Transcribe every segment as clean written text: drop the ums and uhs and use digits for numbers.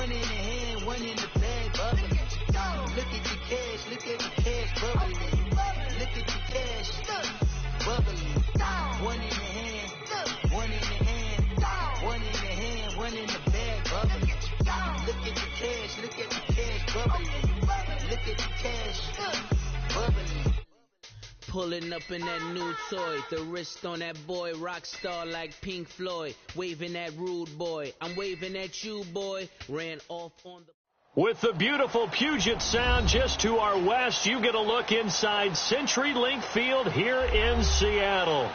One in the hand, one in the bag, bubbling. Look at the cash, bubbling. Look at the cash, bubbling. One in the hand, one in the hand, one in the hand, one in the bag, bubbling. Look at the cash, bubbling. Look at the cash, bubbling. Pulling up in that new toy, the wrist on that boy, rock star like Pink Floyd, waving at rude boy, I'm waving at you boy, ran off on the... With the beautiful Puget Sound just to our west, you get a look inside CenturyLink Field here in Seattle.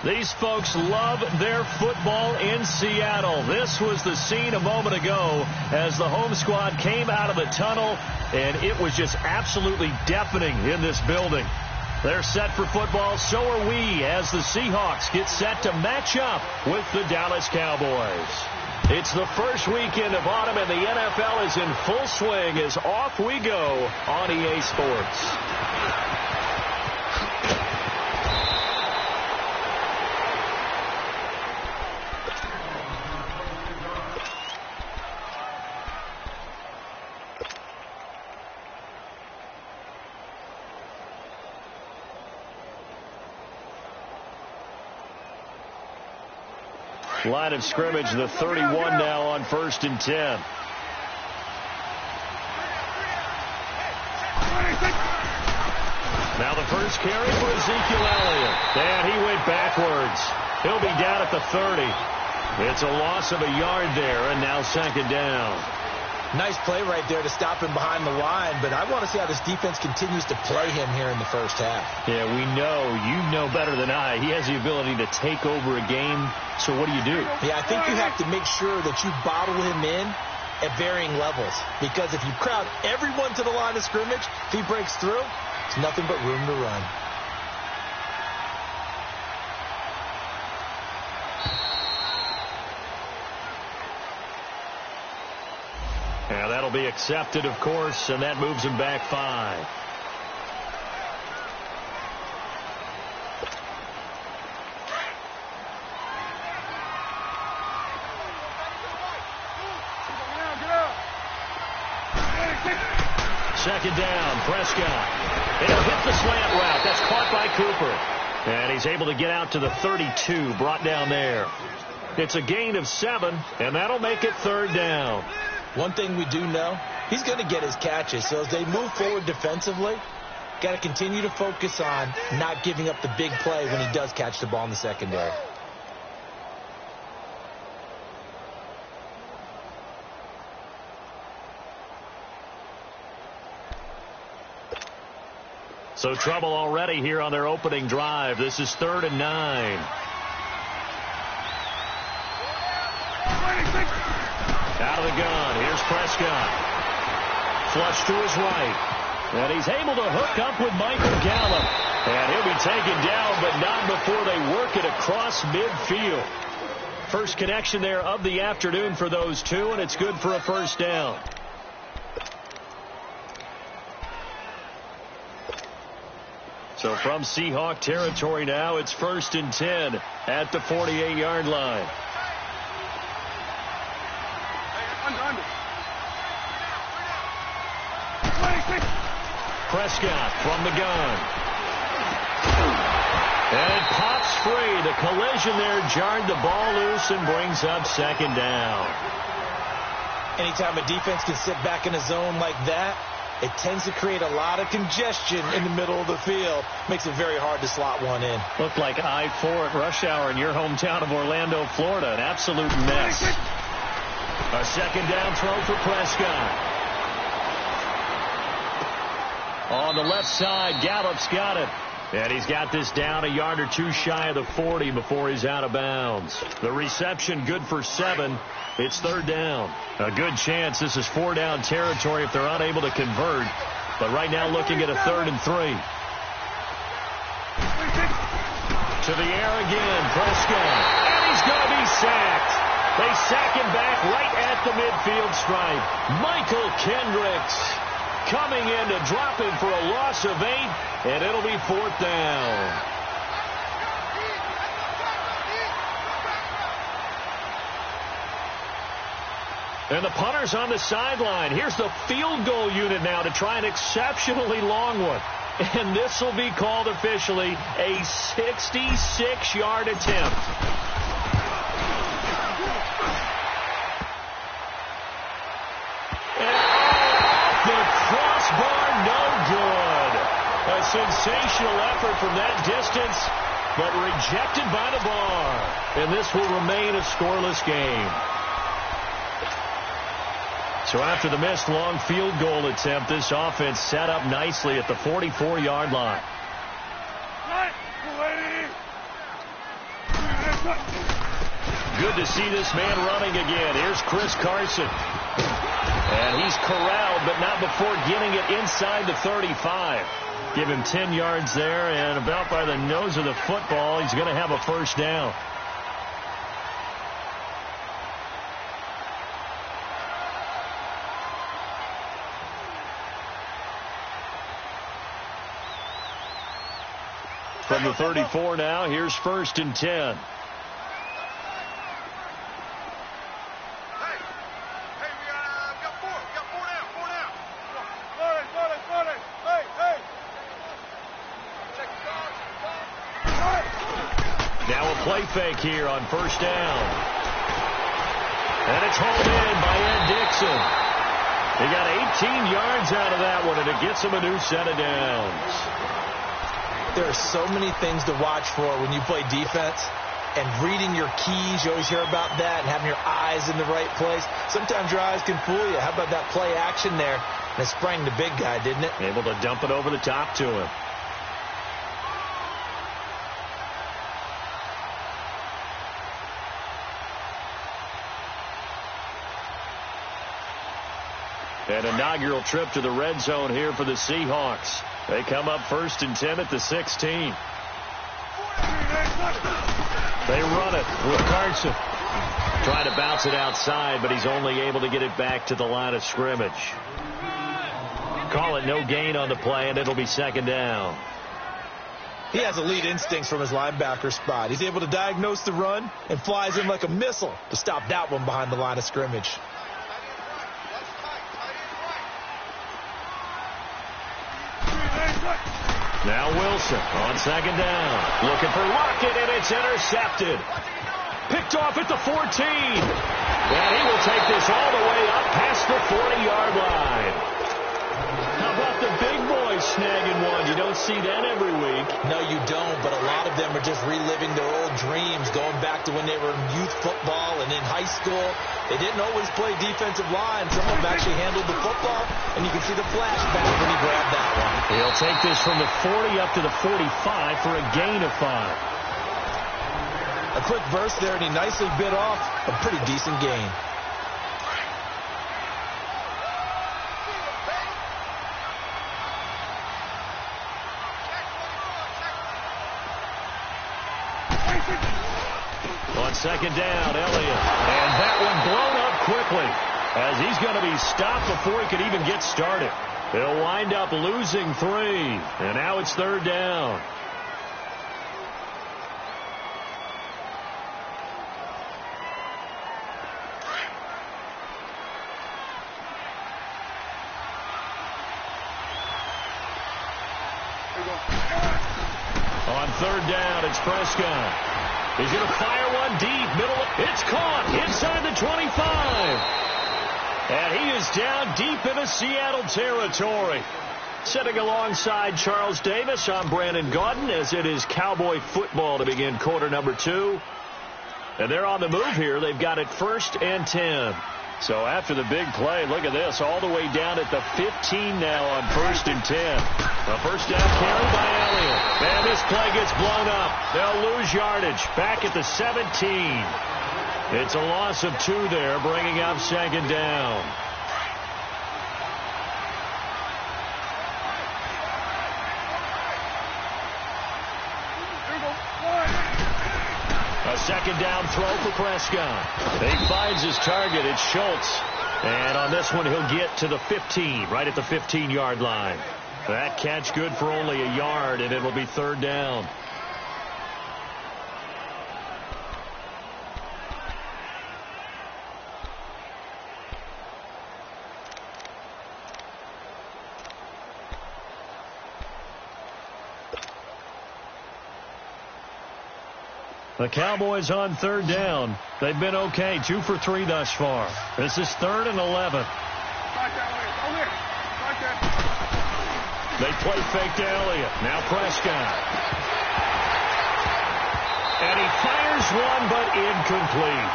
These folks love their football in Seattle. This was the scene a moment ago as the home squad came out of the tunnel, and it was just absolutely deafening in this building. They're set for football, so are we, as the Seahawks get set to match up with the Dallas Cowboys. It's the first weekend of autumn, and the NFL is in full swing as off we go on EA Sports. Line of scrimmage, the 31 now on 1st and 10. Now the first carry for Ezekiel Elliott. And he went backwards. He'll be down at the 30. It's a loss of a yard there, and now 2nd down. Nice play right there to stop him behind the line, but I want to see how this defense continues to play him here in the first half. Yeah, we know. You know better than I. He has the ability to take over a game, so what do you do? Yeah, I think you have to make sure that you bottle him in at varying levels, because if you crowd everyone to the line of scrimmage, if he breaks through, it's nothing but room to run. Yeah, that'll be accepted, of course, and that moves him back 5. Second down, Prescott. He'll hit the slant route. That's caught by Cooper. And he's able to get out to the 32, brought down there. It's a gain of 7, and that'll make it 3rd down. One thing we do know, he's going to get his catches. So as they move forward defensively, got to continue to focus on not giving up the big play when he does catch the ball in the secondary. So trouble already here on their opening drive. This is 3rd and 9. Out of the gun. Here's Prescott. Flush to his right. And he's able to hook up with Michael Gallup. And he'll be taken down, but not before they work it across midfield. First connection there of the afternoon for those two, and it's good for a 1st down. So from Seahawk territory now, it's 1st and 10 at the 48-yard line. Prescott from the gun. And it pops free. The collision there jarred the ball loose and brings up 2nd down. Anytime a defense can sit back in a zone like that, it tends to create a lot of congestion in the middle of the field. Makes it very hard to slot one in. Looked like I-4 at rush hour in your hometown of Orlando, Florida. An absolute mess. A 2nd down throw for Prescott. On the left side, Gallup's got it. And he's got this down a yard or two shy of the 40 before he's out of bounds. The reception good for 7. It's 3rd down. A good chance this is 4-down territory if they're unable to convert. But right now looking at a 3rd and 3. To the air again, Prescott. And he's going to be sacked. They sack him back right at the midfield stripe. Michael Kendricks coming in to drop him for a loss of 8, and it'll be 4th down. And the punter's on the sideline. Here's the field goal unit now to try an exceptionally long one. And this will be called officially a 66-yard attempt. And off the crossbar, no good. A sensational effort from that distance, but rejected by the bar. And this will remain a scoreless game. So after the missed long field goal attempt, this offense set up nicely at the 44-yard line. Good to see this man running again. Here's Chris Carson. And he's corralled, but not before getting it inside the 35. Give him 10 yards there, and about by the nose of the football, he's going to have a first down. From the 34 now, here's 1st and 10. Now a play fake here on 1st down. And it's hauled in by Ed Dixon. He got 18 yards out of that one, and it gets him a new set of downs. There are so many things to watch for when you play defense, and reading your keys, you always hear about that, and having your eyes in the right place. Sometimes your eyes can fool you. How about that play action there? And it sprang the big guy, didn't it? Able to dump it over the top to him. An inaugural trip to the red zone here for the Seahawks. They come up 1st and 10 at the 16. They run it with Carson. Trying to bounce it outside, but he's only able to get it back to the line of scrimmage. Call it no gain on the play, and it'll be 2nd down. He has elite instincts from his linebacker spot. He's able to diagnose the run and flies in like a missile to stop that one behind the line of scrimmage. Now Wilson on 2nd down. Looking for Lockett, and it's intercepted. Picked off at the 14. And he will take this all the way up past the 40-yard line. How about the big boys snagging one? You don't see that every week. No, you don't, but a lot of them are just reliving their old dreams, going back to when they were in youth football and in high school. They didn't always play defensive line. Some of them actually handled the football, and you can see the flashback when he grabbed that one. He'll take this from the 40 up to the 45 for a gain of 5. A quick burst there, and he nicely bit off a pretty decent gain. On 2nd down, Elliott. And that one blown up quickly as he's going to be stopped before he could even get started. He'll wind up losing 3. And now it's 3rd down. On 3rd down, it's Prescott. He's going to fire one deep, middle. It's caught inside the 25. And he is down deep into Seattle territory. Sitting alongside Charles Davis, I'm Brandon Gaudin, as it is Cowboy football to begin quarter number 2. And they're on the move here. They've got it 1st and 10. So after the big play, look at this, all the way down at the 15 now on 1st and 10. A first down carry by Elliott. And this play gets blown up. They'll lose yardage back at the 17. It's a loss of 2 there, bringing up 2nd down. A 2nd down throw for Prescott. He finds his target. It's Schultz. And on this one, he'll get to the 15, right at the 15-yard line. That catch good for only a yard, and it'll be 3rd down. The Cowboys on third down. They've been okay, 2 for 3 thus far. This is 3rd and 11. They play fake to Elliott. Now Prescott. And he fires one, but incomplete.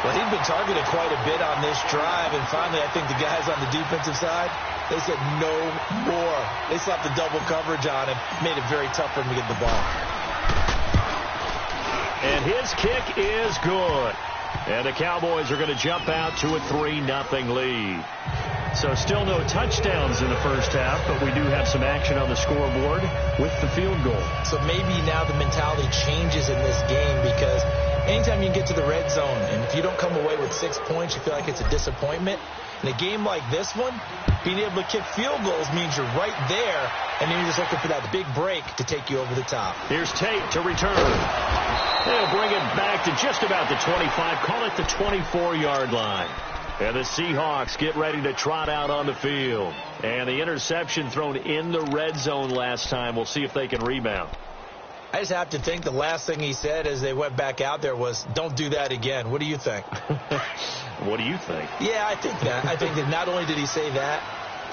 Well, he'd been targeted quite a bit on this drive, and finally I think the guys on the defensive side, they said no more. They slapped the double coverage on him, made it very tough for him to get the ball. And his kick is good. And the Cowboys are going to jump out to a 3-0 lead. So still no touchdowns in the first half, but we do have some action on the scoreboard with the field goal. So maybe now the mentality changes in this game, because anytime you get to the red zone, and if you don't come away with 6 points, you feel like it's a disappointment. In a game like this one, being able to kick field goals means you're right there, and then you're just looking for that big break to take you over the top. Here's Tate to return. They'll bring it back to just about the 25, call it the 24-yard line. And the Seahawks get ready to trot out on the field. And the interception thrown in the red zone last time. We'll see if they can rebound. I just have to think the last thing he said as they went back out there was, don't do that again. What do you think? What do you think? Yeah, I think that. I think that not only did he say that,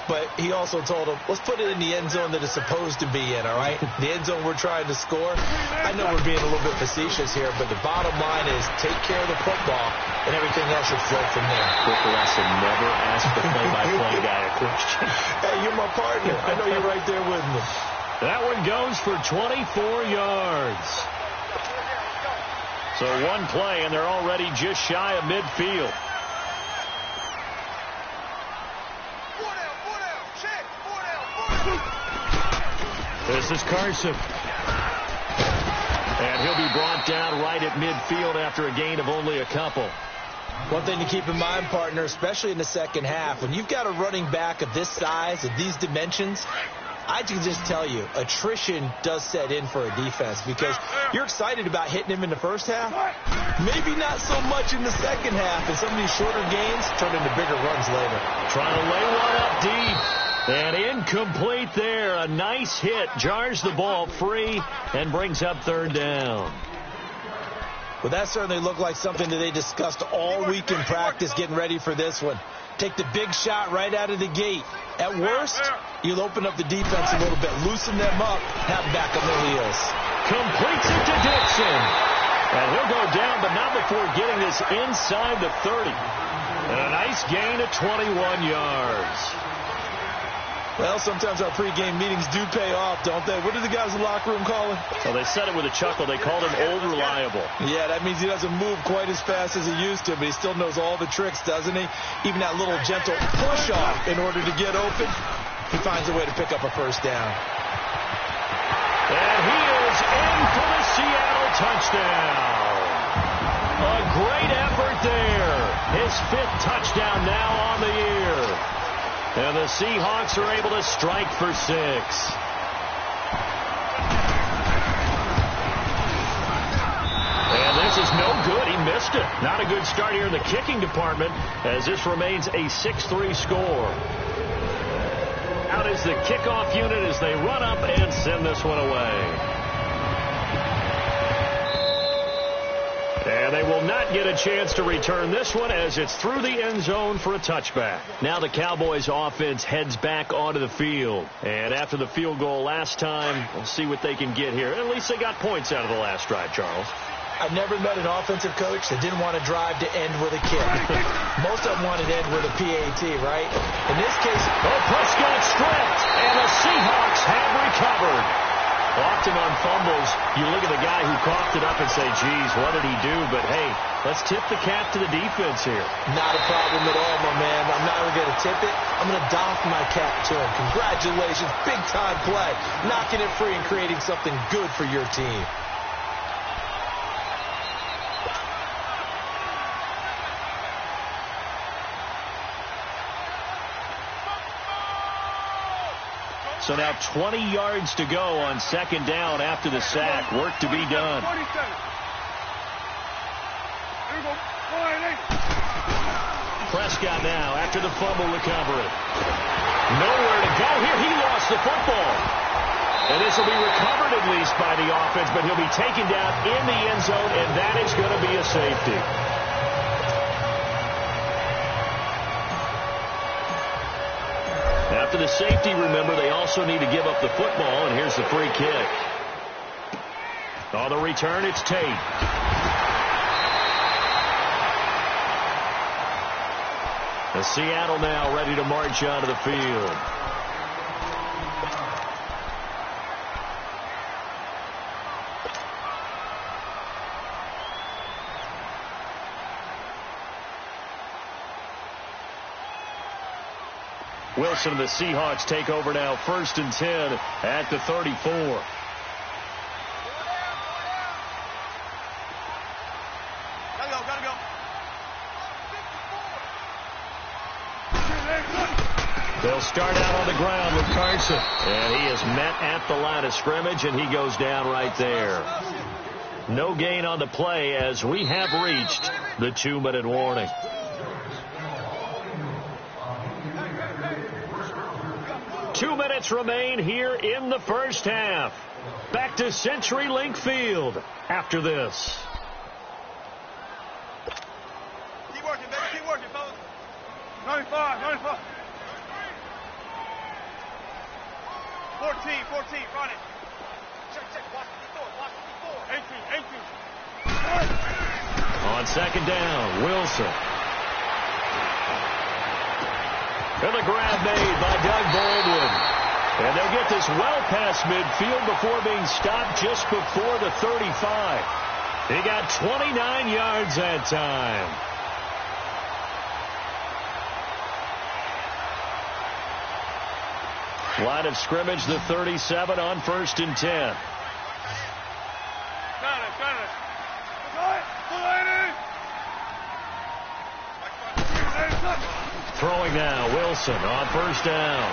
but he also told him, let's put it in the end zone that it's supposed to be in, all right? The end zone we're trying to score. I know we're being a little bit facetious here, but the bottom line is take care of the football, and everything else should flow from there. Quick lesson, never ask the play-by-play guy a question. Hey, you're my partner. I know you're right there with me. That one goes for 24 yards. So one play, and they're already just shy of midfield. This is Carson. And he'll be brought down right at midfield after a gain of only a couple. One thing to keep in mind, partner, especially in the second half, when you've got a running back of this size, of these dimensions, I can just tell you, attrition does set in for a defense, because you're excited about hitting him in the first half. Maybe not so much in the second half, and some of these shorter gains turn into bigger runs later. Trying to lay one up deep. And incomplete there. A nice hit. Jars the ball free and brings up third down. Well, that certainly looked like something that they discussed all week in practice getting ready for this one. Take the big shot right out of the gate. At worst, you'll open up the defense a little bit, loosen them up, have them back on their heels. Completes it to Dixon. And he'll go down, but not before getting this inside the 30. And a nice gain of 21 yards. Well, sometimes our pregame meetings do pay off, don't they? What do the guys in the locker room call him? Well, they said it with a chuckle. They called him Old Reliable. Yeah, that means he doesn't move quite as fast as he used to, but he still knows all the tricks, doesn't he? Even that little gentle push-off in order to get open, he finds a way to pick up a first down. And he is in for the Seattle touchdown. A great effort there. His 5th touchdown now on the year. And the Seahawks are able to strike for 6. And this is no good. He missed it. Not a good start here in the kicking department, as this remains a 6-3 score. Out is the kickoff unit as they run up and send this one away. And they will not get a chance to return this one, as it's through the end zone for a touchback. Now the Cowboys offense heads back onto the field. And after the field goal last time, we'll see what they can get here. At least they got points out of the last drive, Charles. I've never met an offensive coach that didn't want to drive to end with a kick. Most of them wanted to end with a PAT, right? In this case, Prescott stripped, and the Seahawks have recovered. Often on fumbles, you look at the guy who coughed it up and say, geez, what did he do? But, hey, let's tip the cap to the defense here. Not a problem at all, my man. I'm not even going to tip it. I'm going to doff my cap to him. Congratulations. Big-time play. Knocking it free and creating something good for your team. So now 20 yards to go on second down after the sack. Work to be done. Prescott now after the fumble recovery. Nowhere to go here. He lost the football. And this will be recovered at least by the offense, but he'll be taken down in the end zone, and that is going to be a safety. After the safety, remember, they also need to give up the football, and here's the free kick. On the return, it's Tate. The Seattle now ready to march onto the field. Wilson and the Seahawks take over now, 1st and 10 at the 34. Gotta go. They'll start out on the ground with Carson. And he is met at the line of scrimmage, and he goes down right there. No gain on the play as we have reached the 2-minute warning. Two minutes remain here in the first half. Back to CenturyLink Field after this. Keep working, baby. Keep working, fellas. 95. 14. Run it. Check. Watch the 18. On second down, Wilson. And the grab made by Doug Baldwin. And they'll get this well past midfield before being stopped just before the 35. He got 29 yards that time. Line of scrimmage, the 37 on 1st and 10. Got it. Throwing now, Wilson on 1st down.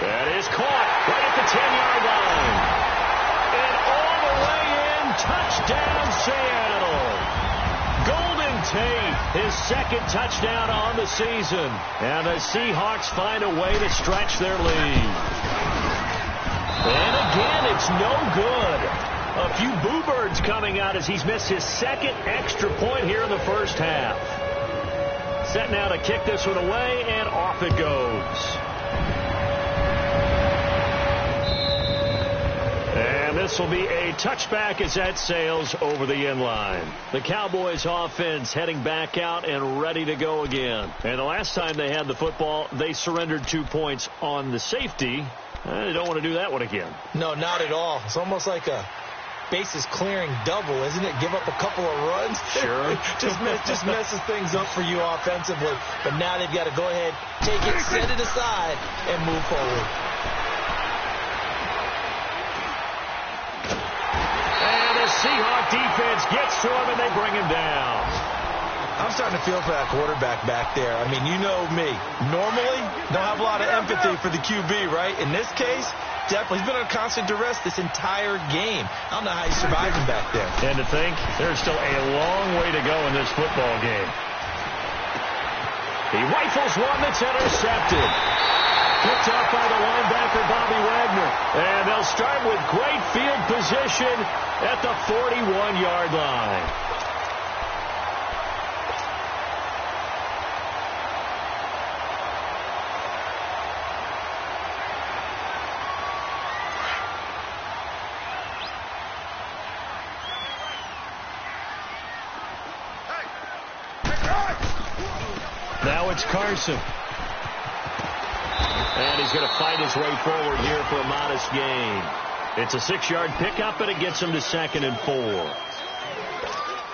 That is caught right at the 10-yard line. And all the way in, touchdown Seattle. Golden Tate, his 2nd touchdown on the season. And the Seahawks find a way to stretch their lead. And again, it's no good. A few boo birds coming out as he's missed his 2nd extra point here in the first half. Set now to kick this one away, and off it goes. And this will be a touchback as that sails over the end line. The Cowboys offense heading back out and ready to go again. And the last time they had the football, they surrendered 2 points on the safety. They don't want to do that one again. No, not at all. It's almost like a bases clearing double, isn't it? Give up a couple of runs. Sure. just messes things up for you offensively. But now they've got to go ahead, take it, set it aside, and move forward. And the Seahawk defense gets to him, and they bring him down. I'm starting to feel for that quarterback back there. I mean, you know me. Normally, don't have a lot of empathy for the QB, right? In this case, definitely. He's been on constant duress this entire game. I don't know how he's surviving back there. And to think, there's still a long way to go in this football game. He rifles one that's intercepted. Picked up by the linebacker, Bobby Wagner. And they'll start with great field position at the 41-yard line. Now it's Carson. And he's going to fight his way forward here for a modest gain. It's a 6-yard pickup, and it gets him to 2nd and 4.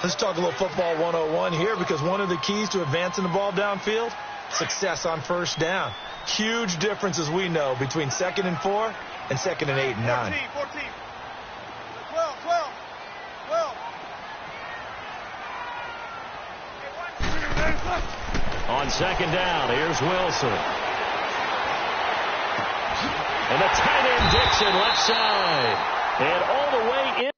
Let's talk a little football 101 here, because one of the keys to advancing the ball downfield, success on 1st down. Huge difference, as we know, between 2nd and 4 and 2nd and 8 and 9. 14. 12. On 2nd down, here's Wilson. And the tight end Dixon left side. And all the way in.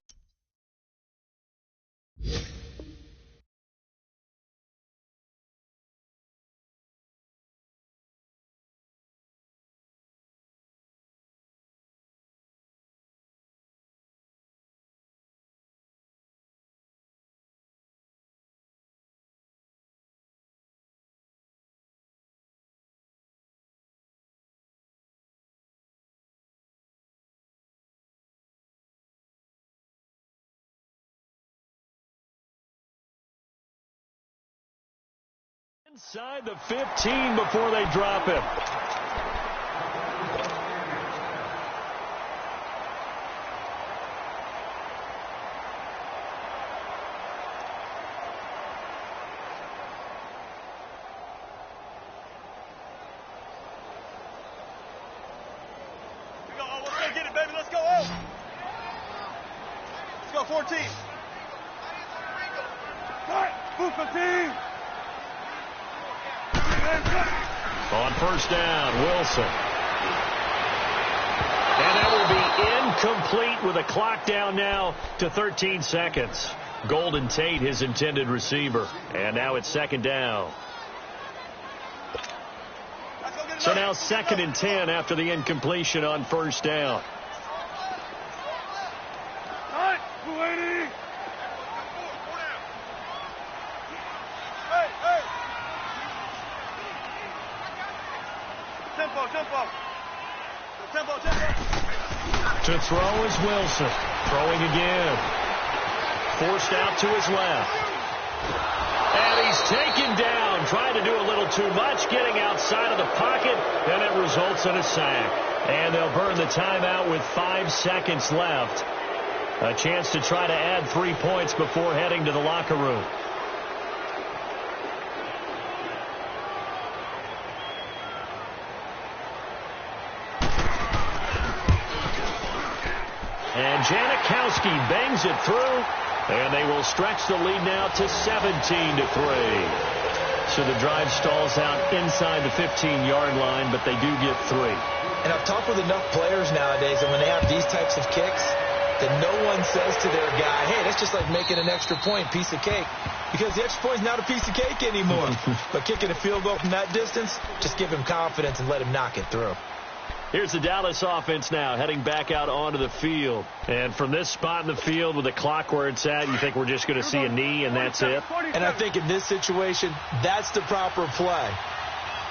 Inside the 15 before they drop him. Let's get it, baby. Let's go. Oh. Let's go, 14. Move 15. On first down, Wilson. And that will be incomplete with a clock down now to 13 seconds. Golden Tate, his intended receiver. And now it's second down. So now second and 10 after the incompletion on first down. To throw is Wilson. Throwing again. Forced out to his left. And he's taken down. Trying to do a little too much. Getting outside of the pocket. And it results in a sack. And they'll burn the timeout with 5 seconds left. A chance to try to add 3 points before heading to the locker room. And Janikowski bangs it through, and they will stretch the lead now to 17-3. So the drive stalls out inside the 15-yard line, but they do get 3. And I've talked with enough players nowadays, and when they have these types of kicks, that no one says to their guy, hey, that's just like making an extra point, piece of cake. Because the extra point is not a piece of cake anymore. But kicking a field goal from that distance, just give him confidence and let him knock it through. Here's the Dallas offense now heading back out onto the field. And from this spot in the field with the clock where it's at, you think we're just going to see a knee and that's it? And I think in this situation, that's the proper play.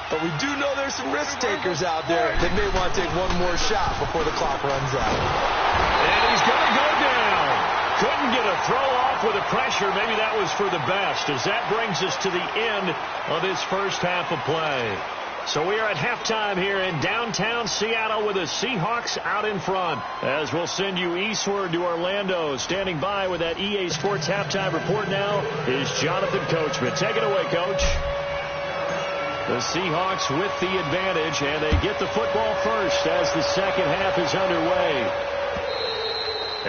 But we do know there's some risk takers out there that may want to take one more shot before the clock runs out. And he's going to go down. Couldn't get a throw off with the pressure. Maybe that was for the best, as that brings us to the end of this first half of play. So we are at halftime here in downtown Seattle with the Seahawks out in front. As we'll send you eastward to Orlando. Standing by with that EA Sports halftime report now is Jonathan Coachman. Take it away, Coach. The Seahawks with the advantage, and they get the football first as the second half is underway.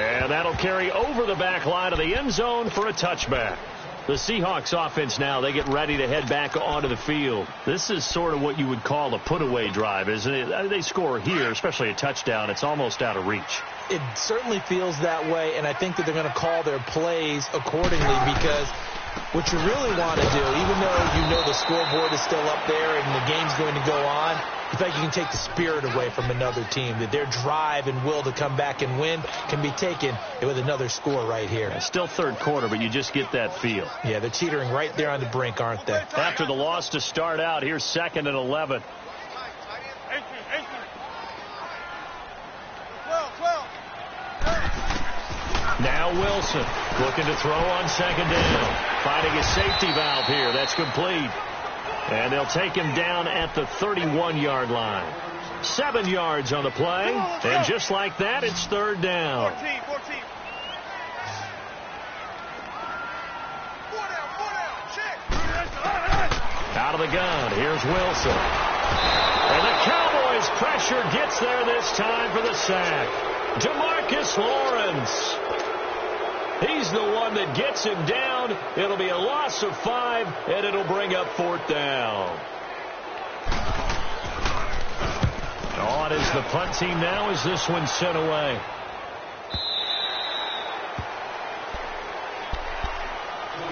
And that'll carry over the back line of the end zone for a touchback. The Seahawks offense now, they get ready to head back onto the field. This is sort of what you would call a put-away drive, isn't it? They score here, especially a touchdown. It's almost out of reach. It certainly feels that way, and I think that they're going to call their plays accordingly because what you really want to do, even though you know the scoreboard is still up there and the game's going to go on, you think you can take the spirit away from another team, that their drive and will to come back and win can be taken with another score right here. It's still third quarter, but you just get that feel. Yeah, they're teetering right there on the brink, aren't they? After the loss to start out, here's 2nd and 11. 12. Now Wilson looking to throw on second down. Finding a safety valve here. That's complete. And they'll take him down at the 31-yard line. 7 yards on the play. And just like that, it's third down. 14. Out of the gun. Here's Wilson. And the Cowboys' pressure gets there this time for the sack. DeMarcus Lawrence. He's the one that gets him down. It'll be a loss of 5, and it'll bring up 4th down. On is the punt team now as this one's sent away.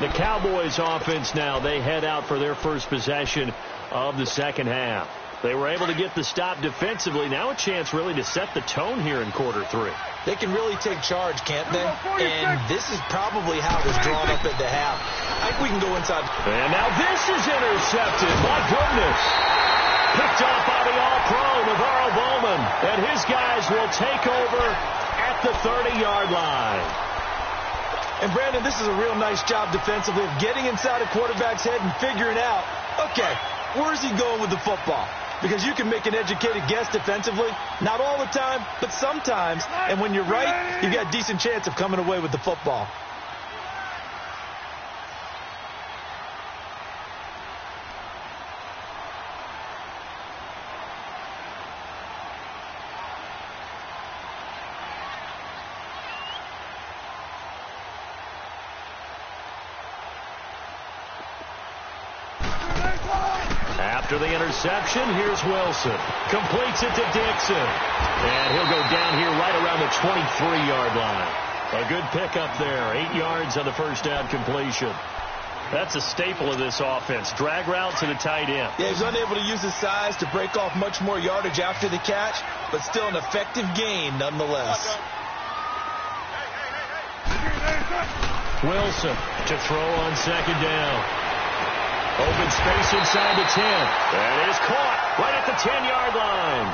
The Cowboys offense now, they head out for their first possession of the second half. They were able to get the stop defensively. Now a chance really to set the tone here in quarter 3. They can really take charge, can't they? And this is probably how it was drawn up at the half. I think we can go inside. And now this is intercepted. My goodness. Picked off by the All-Pro, Navarro Bowman. And his guys will take over at the 30-yard line. And, Brandon, this is a real nice job defensively of getting inside a quarterback's head and figuring out Okay, where's he going with the football? Because you can make an educated guess defensively. Not all the time, but sometimes. And when you're right, you've got a decent chance of coming away with the football. After the interception, here's Wilson. Completes it to Dixon. And he'll go down here right around the 23-yard line. A good pickup there. 8 yards on the first down completion. That's a staple of this offense. Drag route to the tight end. Yeah, he's unable to use his size to break off much more yardage after the catch, but still an effective gain nonetheless. Wilson to throw on second down. Open space inside the 10. That is caught right at the 10-yard line.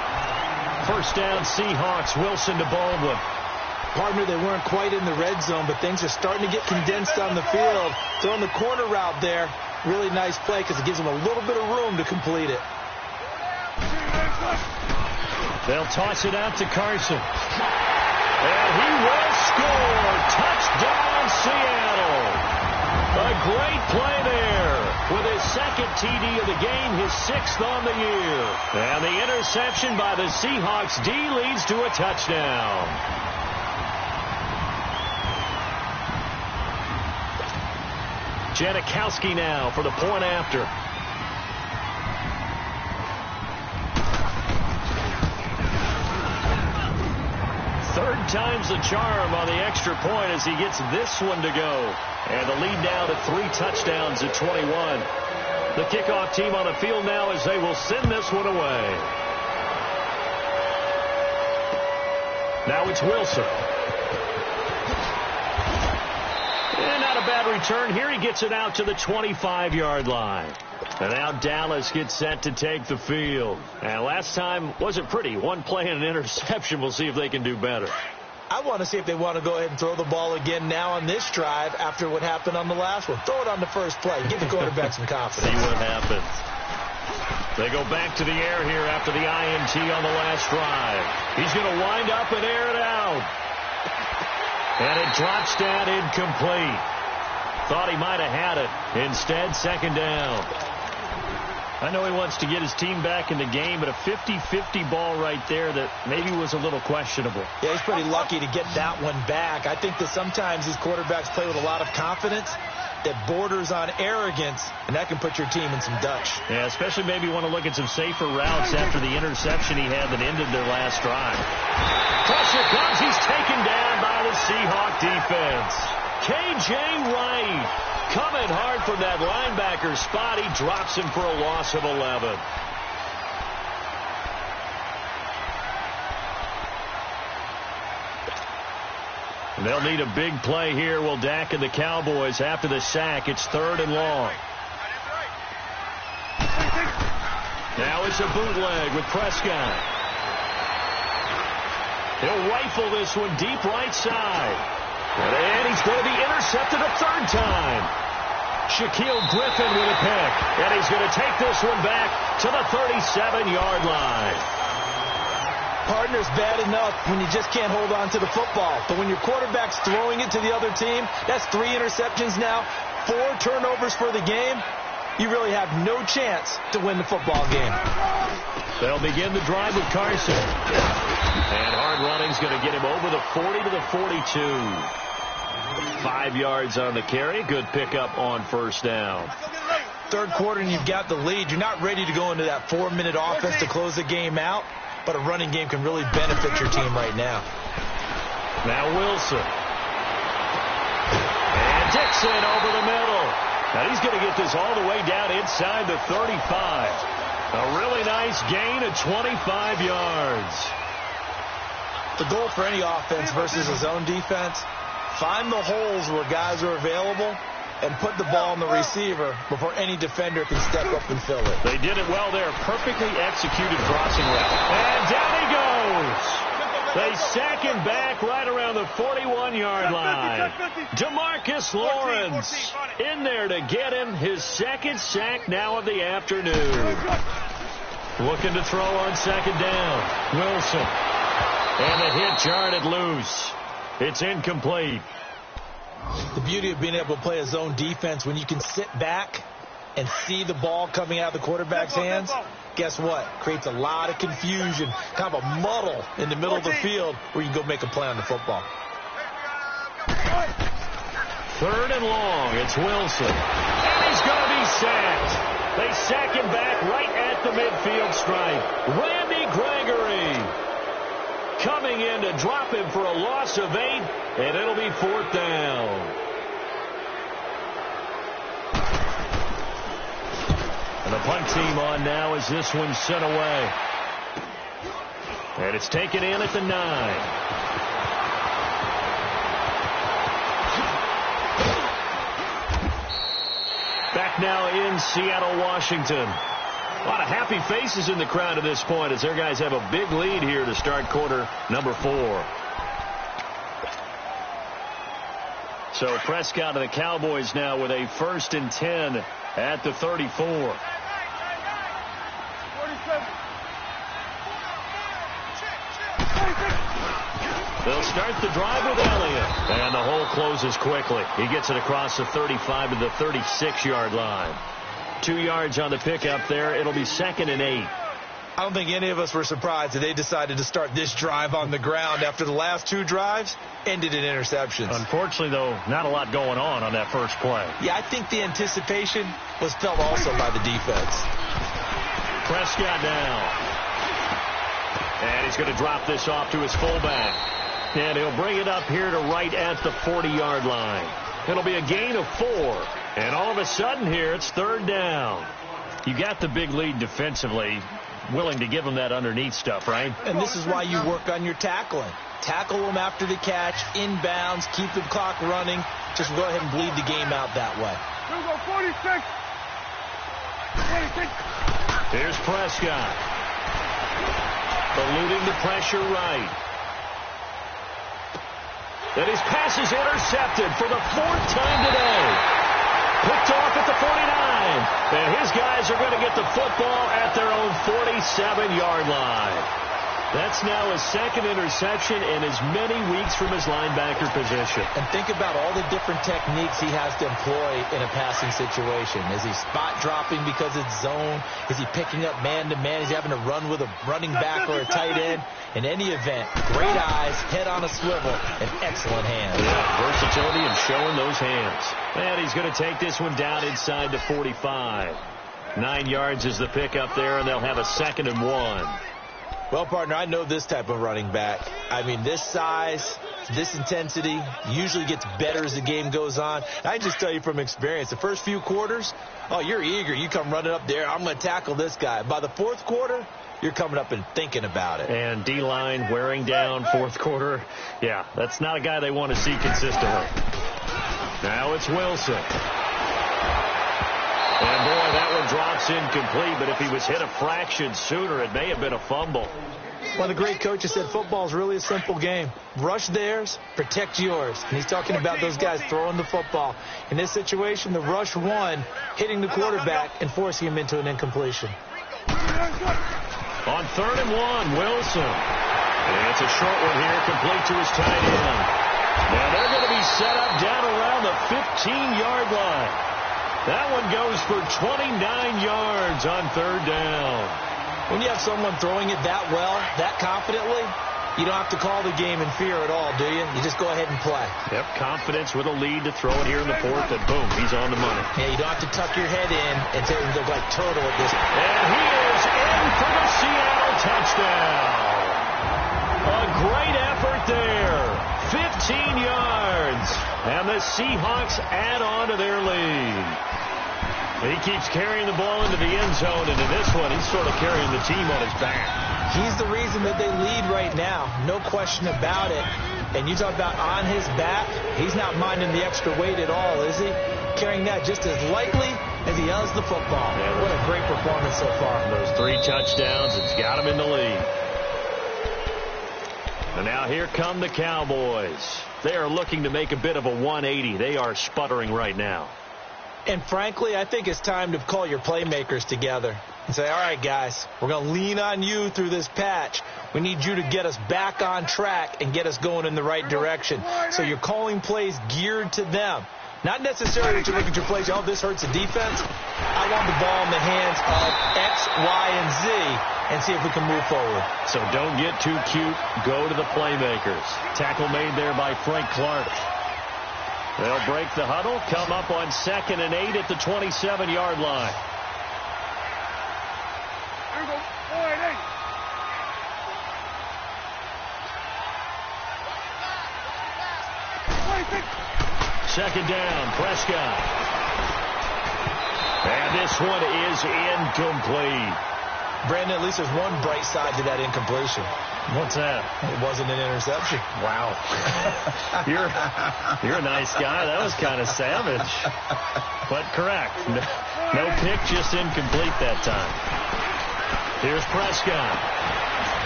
First down, Seahawks. Wilson to Baldwin. Partner, they weren't quite in the red zone, but things are starting to get condensed on the field. Throwing the corner route there. Really nice play because it gives them a little bit of room to complete it. They'll toss it out to Carson. And he will score. Touchdown, Seattle. A great play there. With his second TD of the game, his 6th on the year. And the interception by the Seahawks D leads to a touchdown. Janikowski now for the point after. Third time's the charm on the extra point as he gets this one to go. And the lead now to 3 touchdowns at 21. The kickoff team on the field now as they will send this one away. Now it's Wilson. And not a bad return here. He gets it out to the 25-yard line. And now Dallas gets set to take the field. And last time wasn't pretty. One play and an interception. We'll see if they can do better. I want to see if they want to go ahead and throw the ball again now on this drive after what happened on the last one. Throw it on the first play. Give the quarterback some confidence. See what happens. They go back to the air here after the INT on the last drive. He's going to wind up and air it out. And it drops down incomplete. Thought he might have had it. Instead, second down. I know he wants to get his team back in the game, but a 50-50 ball right there that maybe was a little questionable. Yeah, he's pretty lucky to get that one back. I think that sometimes these quarterbacks play with a lot of confidence that borders on arrogance, and that can put your team in some Dutch. Yeah, especially maybe want to look at some safer routes after the interception he had that ended their last drive. Pressure comes. He's taken down by the Seahawk defense. K.J. Wright coming hard from that linebacker spot. He drops him for a loss of 11. They'll need a big play here. Will Dak and the Cowboys after the sack. It's 3rd and long. Now it's a bootleg with Prescott. He'll rifle this one deep right side. And he's going to be intercepted a 3rd time. Shaquille Griffin with a pick. And he's going to take this one back to the 37-yard line. Partner's bad enough when you just can't hold on to the football. But when your quarterback's throwing it to the other team, that's 3 interceptions now, 4 turnovers for the game. You really have no chance to win the football game. They'll begin the drive with Carson. And hard running's going to get him over the 40 to the 42. 5 yards on the carry. Good pickup on first down. Third quarter and you've got the lead. You're not ready to go into that 4-minute offense to close the game out, but a running game can really benefit your team right now. Now Wilson. And Dixon over the middle. Now he's going to get this all the way down inside the 35. A really nice gain of 25 yards. The goal for any offense versus a zone defense, find the holes where guys are available and put the ball on the receiver before any defender can step up and fill it. They did it well there. Perfectly executed crossing route. And down he goes. They sack him back right around the 41-yard line. DeMarcus Lawrence in there to get him his second sack now of the afternoon. Looking to throw on second down. Wilson. And the hit jarred it loose. It's incomplete. The beauty of being able to play a zone defense when you can sit back and see the ball coming out of the quarterback's hands, guess what? Creates a lot of confusion, kind of a muddle in the middle of the field where you can go make a play on the football. Third and long. It's Wilson. And he's going to be sacked. They sack him back right at the midfield stripe. Randy Gregory coming in to drop him for a loss of 8, and it'll be fourth down. And the punt team on now as this one's sent away. And it's taken in at the 9. Back now in Seattle, Washington. A lot of happy faces in the crowd at this point as their guys have a big lead here to start quarter number 4. So Prescott and the Cowboys now with a 1st and 10 at the 34. They'll start the drive with Elliott. And the hole closes quickly. He gets it across the 35 to the 36-yard line. 2 yards on the pickup there. It'll be 2nd and 8. I don't think any of us were surprised that they decided to start this drive on the ground after the last 2 drives ended in interceptions. Unfortunately, though, not a lot going on that first play. Yeah, I think the anticipation was felt also by the defense. Prescott now. And he's going to drop this off to his fullback. And he'll bring it up here to right at the 40-yard line. It'll be a gain of 4. And all of a sudden here, it's 3rd down. You got the big lead defensively, willing to give them that underneath stuff, right? And this is why you work on your tackling. Tackle them after the catch, inbounds, keep the clock running. Just go ahead and bleed the game out that way. 46. Here's Prescott. Eluding the pressure right. And his pass is intercepted for the 4th time today. Picked off at the 49. And his guys are going to get the football at their own 47-yard line. That's now his 2nd interception in as many weeks from his linebacker position. And think about all the different techniques he has to employ in a passing situation. Is he spot dropping because it's zone? Is he picking up man-to-man? Is he having to run with a running back or a tight end? In any event, great eyes, head on a swivel, and excellent hands. Yeah, versatility and showing those hands. And he's going to take this one down inside the 45. 9 yards is the pickup there, and they'll have a 2nd and 1. Well, partner, I know this type of running back. I mean, this size, this intensity usually gets better as the game goes on. I just tell you from experience, the first few quarters, oh, you're eager. You come running up there. I'm going to tackle this guy. By the 4th quarter, you're coming up and thinking about it. And D-line wearing down 4th quarter. Yeah, that's not a guy they want to see consistently. Now it's Wilson. And, boy, that one drops incomplete, but if he was hit a fraction sooner, it may have been a fumble. One of the great coaches said football is really a simple game. Rush theirs, protect yours. And he's talking about those guys throwing the football. In this situation, the rush one, hitting the quarterback and forcing him into an incompletion. On 3rd and 1, Wilson. And it's a short one here, complete to his tight end. Now they're going to be set up down around the 15-yard line. That one goes for 29 yards on 3rd down. When you have someone throwing it that well, that confidently, you don't have to call the game in fear at all, do you? You just go ahead and play. Yep, confidence with a lead to throw it here in the 4th, and boom, he's on the money. Yeah, you don't have to tuck your head in and look like turtle at this point. And he is in for the Seattle touchdown. A great effort there. 15 yards. And the Seahawks add on to their lead. He keeps carrying the ball into the end zone, and in this one, he's sort of carrying the team on his back. He's the reason that they lead right now. No question about it. And you talk about on his back, he's not minding the extra weight at all, is he? Carrying that just as lightly as he does the football. Yeah, what a great performance so far. Those 3 touchdowns, it's got him in the lead. And now here come the Cowboys. They are looking to make a bit of a 180. They are sputtering right now. And frankly, I think it's time to call your playmakers together and say, all right, guys, we're going to lean on you through this patch. We need you to get us back on track and get us going in the right direction. So you're calling plays geared to them. Not necessarily that you look at your plays, oh, this hurts the defense. I want the ball in the hands of X, Y, and Z and see if we can move forward. So don't get too cute. Go to the playmakers. Tackle made there by Frank Clark. They'll break the huddle, come up on 2nd and 8 at the 27-yard line. Second down, Prescott. And this one is incomplete. Brandon, at least there's one bright side to that incompletion. What's that? It wasn't an interception. Wow. You're a nice guy. That was kind of savage. But correct. No pick, just incomplete that time. Here's Prescott.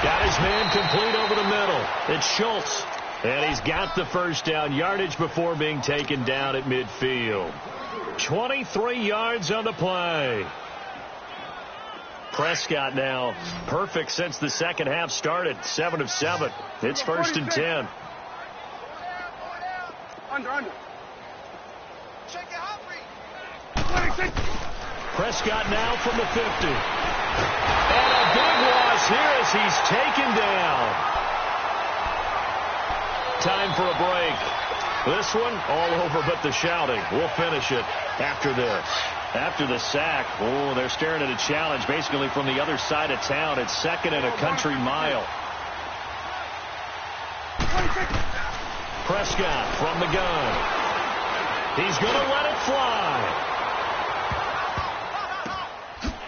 Got his man complete over the middle. It's Schultz. And he's got the first down yardage before being taken down at midfield. 23 yards on the play. Prescott now perfect since the second half started. 7 of 7. It's 1st and 10. Under. Prescott now from the 50. And a big loss here as he's taken down. Time for a break. This one all over but the shouting. We'll finish it after this. After the sack, oh, they're staring at a challenge basically from the other side of town. It's 2nd and a country mile. Prescott from the gun. He's going to let it fly.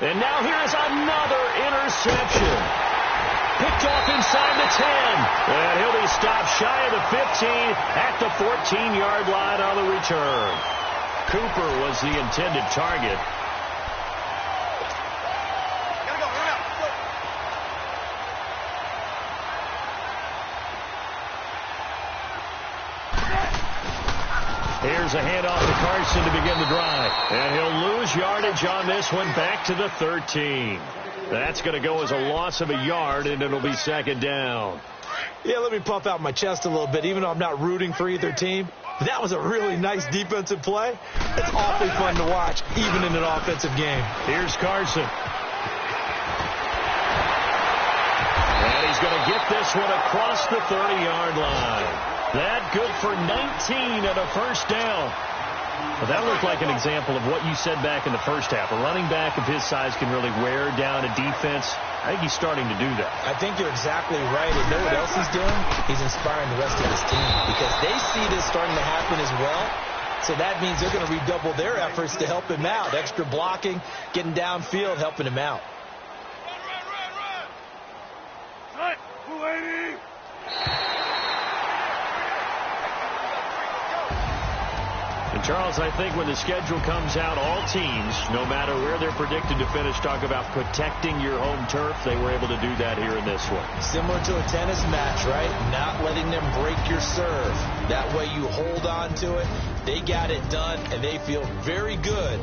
And now here's another interception. Picked off inside the 10. And he'll be stopped shy of the 15 at the 14-yard line on the return. Cooper was the intended target. Here's a handoff to Carson to begin the drive. And he'll lose yardage on this one back to the 13. That's going to go as a loss of a yard, and it'll be 2nd down. Yeah, let me puff out my chest a little bit, even though I'm not rooting for either team. That was a really nice defensive play. It's awfully fun to watch, even in an offensive game. Here's Carson. And he's going to get this one across the 30-yard line. That good for 19 and a first down. Well, that looked like an example of what you said back in the first half. A running back of his size can really wear down a defense. I think he's starting to do that. I think you're exactly right. And know what else he's doing? He's inspiring the rest of his team because they see this starting to happen as well. So that means they're going to redouble their efforts to help him out. Extra blocking, getting downfield, helping him out. Run, 280. And Charles, I think when the schedule comes out, all teams, no matter where they're predicted to finish, talk about protecting your home turf. They were able to do that here in this one. Similar to a tennis match, right? Not letting them break your serve. That way you hold on to it. They got it done, and they feel very good